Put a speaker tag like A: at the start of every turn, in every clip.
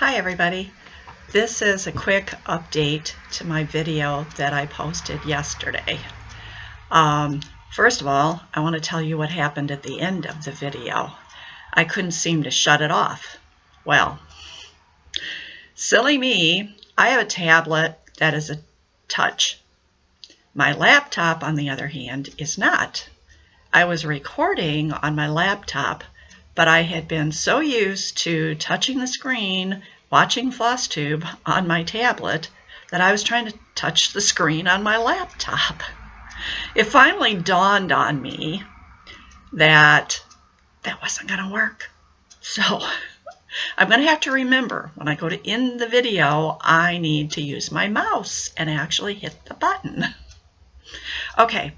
A: Hi everybody. This is a quick update to my video that I posted yesterday. First of all, I want to tell you what happened at the end of the video. I couldn't seem to shut it off. Well, silly me, I have a tablet that is a touch. My laptop, on the other hand, is not. I was recording on my laptop, but I had been so used to touching the screen, watching flosstube on my tablet, that I was trying to touch the screen on my laptop. It finally dawned on me that that wasn't going to work. So I'm going to have to remember when I go to end the video, I need to use my mouse and actually hit the button. Okay,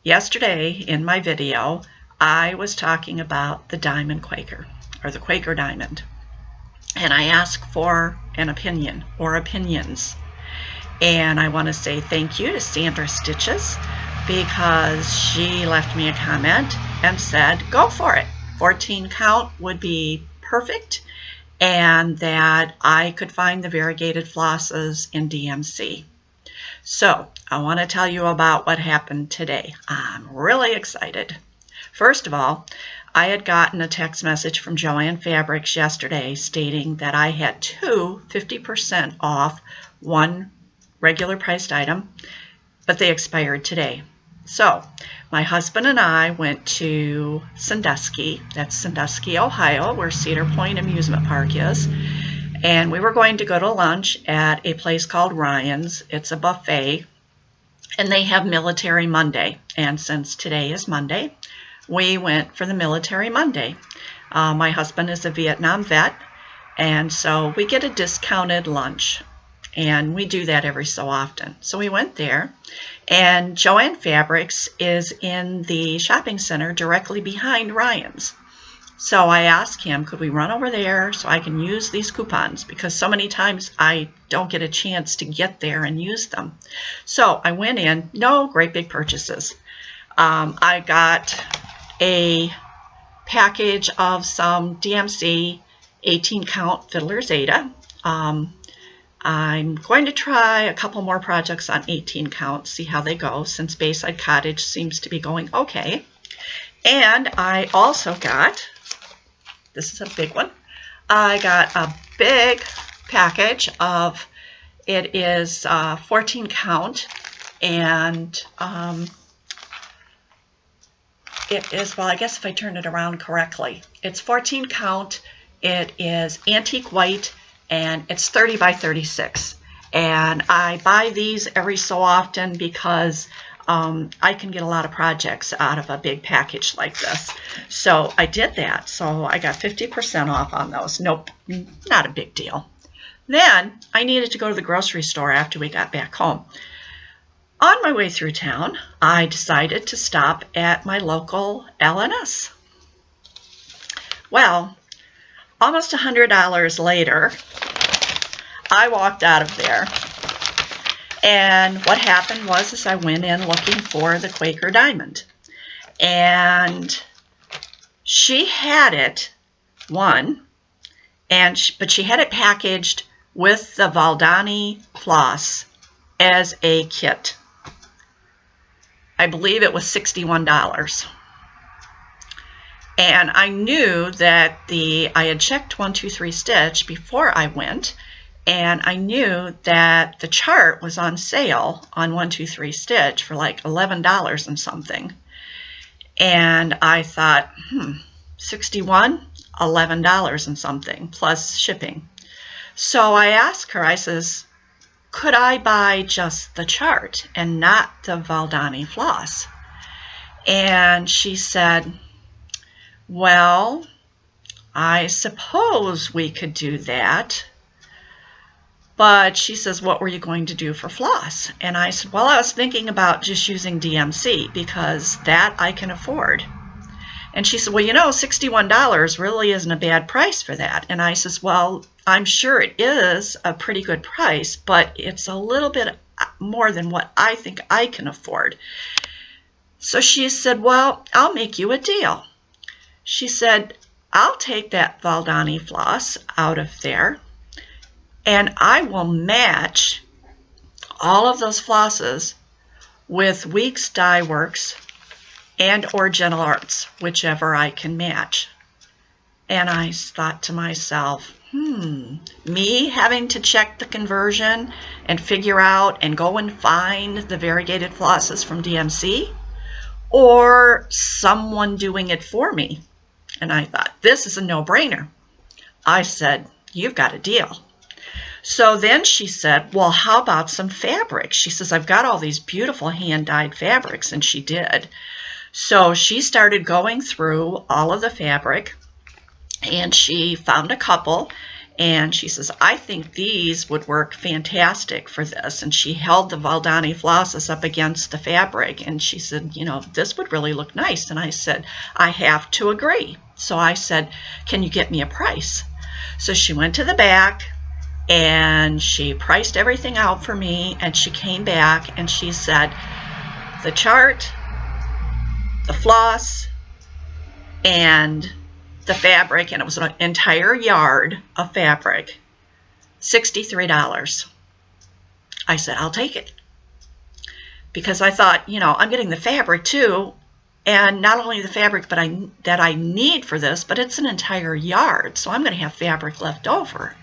A: yesterday in my video, I was talking about the Diamond Quaker, or the Quaker Diamond, and I asked for an opinion or opinions. And I want to say thank you to Sandra Stitches, because she left me a comment and said, go for it. 14 count would be perfect, and that I could find the variegated flosses in DMC. So I want to tell you about what happened today. I'm really excited. First of all, I had gotten a text message from Joann Fabrics yesterday stating that I had two 50% off one regular priced item, but they expired today. So my husband and I went to Sandusky, that's Sandusky, Ohio, where Cedar Point Amusement Park is, and we were going to go to lunch at a place called Ryan's. It's a buffet, and they have Military Monday, and since today is Monday, we went for the Military Monday. My husband is a Vietnam vet, and so we get a discounted lunch, and we do that every so often. So we went there, and Joann Fabrics is in the shopping center directly behind Ryan's. So I asked him, could we run over there so I can use these coupons, because so many times I don't get a chance to get there and use them. So I went in, no great big purchases. I got a package of some DMC 18 count Fiddler Zeta. I'm going to try a couple more projects on 18 count, see how they go, since Bayside Cottage seems to be going okay. And I also got, this is a big one, I got a big package of, it is 14 count, and it is, well, I guess if I turn it around correctly, it's 14 count, it is antique white, and it's 30 by 36. And I buy these every so often because I can get a lot of projects out of a big package like this. So I did that. So I got 50% off on those. Nope, not a big deal. Then I needed to go to the grocery store after we got back home. On my way through town, I decided to stop at my local L&S. Well, almost $100 later, I walked out of there. And what happened was I went in looking for the Quaker Diamond. And she had it, but she had it packaged with the Valdani floss as a kit. I believe it was $61. And I knew that I had checked 123 Stitch before I went, and I knew that the chart was on sale on 123 Stitch for like $11 and something. And I thought, $61, $11 and something, plus shipping. So I asked her, I says, could I buy just the chart and not the Valdani floss? And she said, well, I suppose we could do that. But she says, what were you going to do for floss? And I said, well, I was thinking about just using DMC because that I can afford. And she said, well, you know, $61 really isn't a bad price for that. And I says, well, I'm sure it is a pretty good price, but it's a little bit more than what I think I can afford. So she said, well, I'll make you a deal. She said, I'll take that Valdani floss out of there, And I will match all of those flosses with Weeks Dye Works and or Gentle Arts, whichever I can match. And I thought to myself, me having to check the conversion and figure out and go and find the variegated flosses from DMC, or someone doing it for me. And I thought, this is a no-brainer. I said, you've got a deal. So then she said, well, how about some fabric? She says, I've got all these beautiful hand-dyed fabrics, and she did. So she started going through all of the fabric, and she found a couple, and she says, I think these would work fantastic for this. And she held the Valdani flosses up against the fabric, and she said, you know, this would really look nice. And I said, I have to agree. So I said, can you get me a price? So she went to the back, and she priced everything out for me, and she came back and she said, the chart, the floss, and the fabric, and it was an entire yard of fabric, $63. I said, I'll take it. Because I thought, you know, I'm getting the fabric too, and not only the fabric that I need for this, but it's an entire yard, so I'm going to have fabric left over.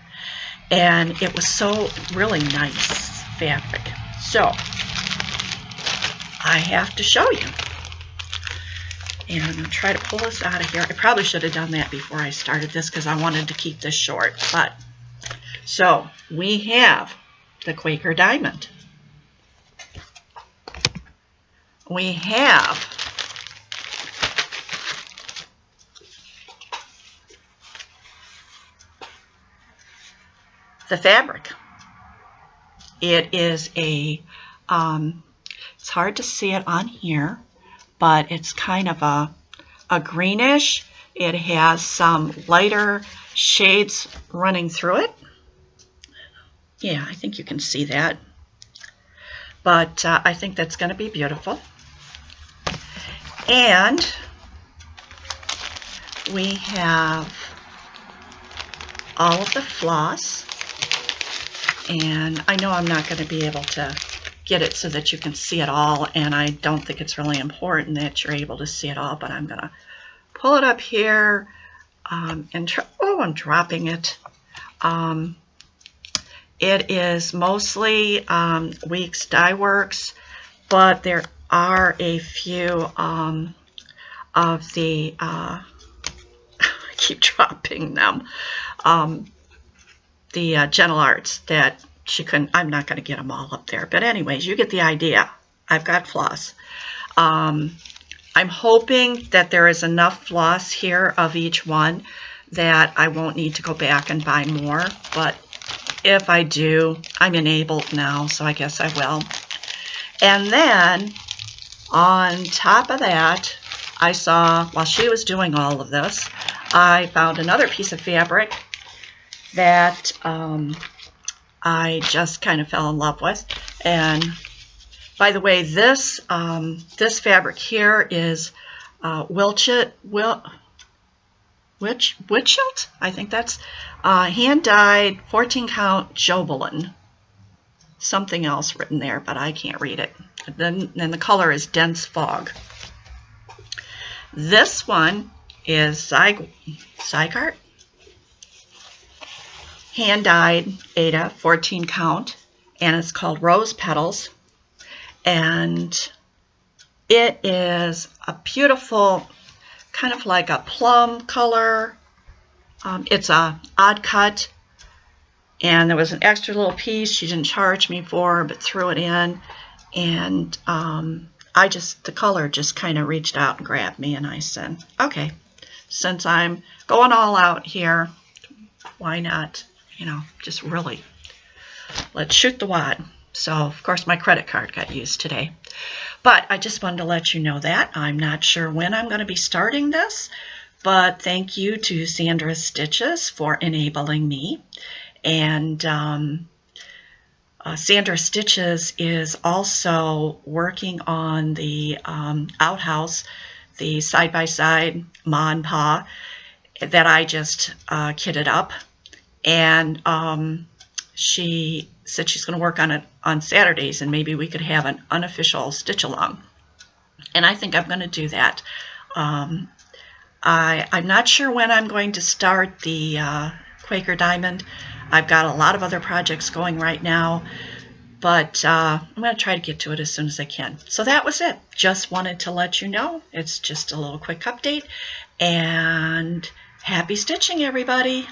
A: And it was so really nice fabric. So I have to show you. And I'm going to try to pull this out of here. I probably should have done that before I started this because I wanted to keep this short. But so we have the Quaker Diamond. We have the fabric. It is a, it's hard to see it on here, but it's kind of a greenish. It has some lighter shades running through it. Yeah, I think you can see that. But I think that's going to be beautiful. And we have all of the floss. And I know I'm not going to be able to get it so that you can see it all, and I don't think it's really important that you're able to see it all, but I'm going to pull it up here and try. Oh, I'm dropping it. It is mostly Weeks Dye Works, but there are a few of the, I keep dropping them, the Gentle Arts that she couldn't, I'm not going to get them all up there. But anyways, you get the idea. I've got floss. I'm hoping that there is enough floss here of each one that I won't need to go back and buy more. But if I do, I'm enabled now, so I guess I will. And then on top of that, I saw, while she was doing all of this, I found another piece of fabric that I just kind of fell in love with. And by the way, this this fabric here is Witchilt, I think that's hand-dyed 14-count Jobelin. Something else written there, but I can't read it. Then the color is Dense Fog. This one is Zygarde. Hand-dyed Ada, 14 count, and it's called Rose Petals. And it is a beautiful, kind of like a plum color. It's a odd cut, and there was an extra little piece she didn't charge me for, but threw it in. And the color just kind of reached out and grabbed me, and I said, okay, since I'm going all out here, why not? You know, just really, let's shoot the wad. So, of course, my credit card got used today. But I just wanted to let you know that. I'm not sure when I'm going to be starting this, but thank you to Sandra Stitches for enabling me. And Sandra Stitches is also working on the outhouse, the side-by-side Ma and Pa that I just kitted up. And she said she's going to work on it on Saturdays, and maybe we could have an unofficial stitch along. And I think I'm going to do that. I'm not sure when I'm going to start the Quaker Diamond. I've got a lot of other projects going right now, but I'm going to try to get to it as soon as I can. So that was it. Just wanted to let you know. It's just a little quick update, and happy stitching, everybody.